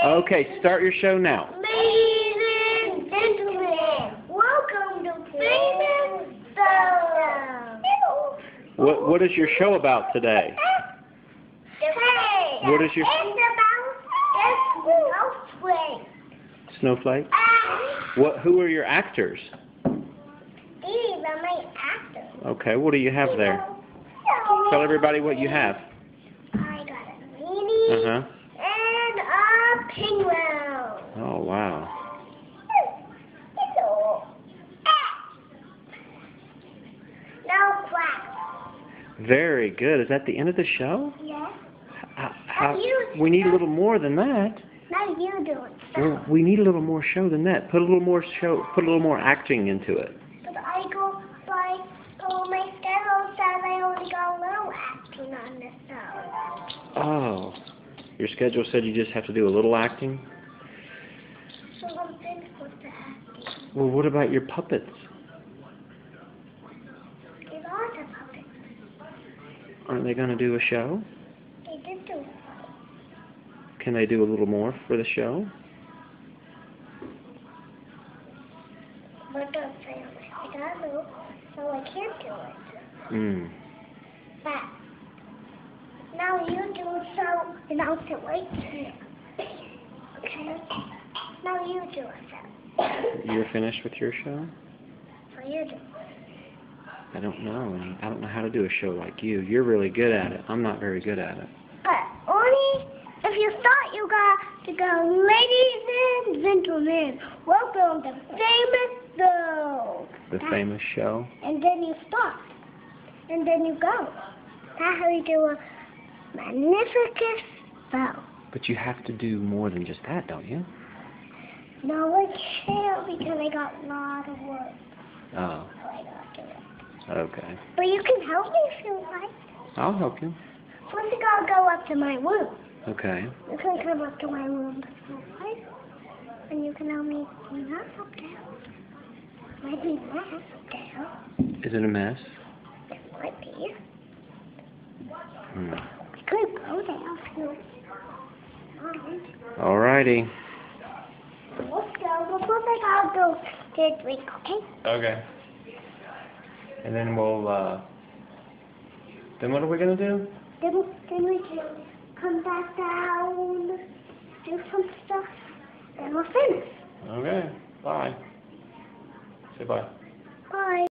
Okay, start your show now. Ladies and gentlemen, welcome to Famous Solo. What is your show about today? Hey, What is your... It's about the snowflake. Snowflake? Who are your actors? These are my actors. Okay, what do you have there? Tell everybody what you have. I got a genie and a penguin. Oh, wow. Now clap. Very good. Is that the end of the show? Yes. We need a little more than that. Now you do it. Well, we need a little more show than that. Put a little more show. Put a little more acting into it. But I go by my schedule says I only got a little acting on this show. Oh, your schedule said you just have to do a little acting? So I'm finished with the acting. Well, what about your puppets? These are the puppets. Aren't they going to do a show? They did do it. Can they do a little more for the show? But don't say I got to, so I can't do it. Hmm. But now you do so, and I'll sit right here. Okay? Now you do it so. You're finished with your show? So you do it. I don't know. I don't know how to do a show like you. You're really good at it. I'm not very good at it. But only if you thought you got to go, ladies and gentlemen, welcome to Famous Show. The famous show? And then you stop. And then you go. That's how you do a magnificent show. But you have to do more than just that, don't you? No, I can't because I got a lot of work. Oh, So I got to do it. okay. But you can help me if you like. I'll help you. First you gotta go up to my room. Okay. You can come up to my room, right? And you can help me clean up up there. Might be a mess up there. Is it a mess? It might be. Hmm. We could go there if you want. Alrighty. Let's go. Before I gotta go get a drink, okay? Okay. And then we'll, then what are we going to do? Then we can come back down, do some stuff, and we're finished. Okay. Bye. Say bye. Bye.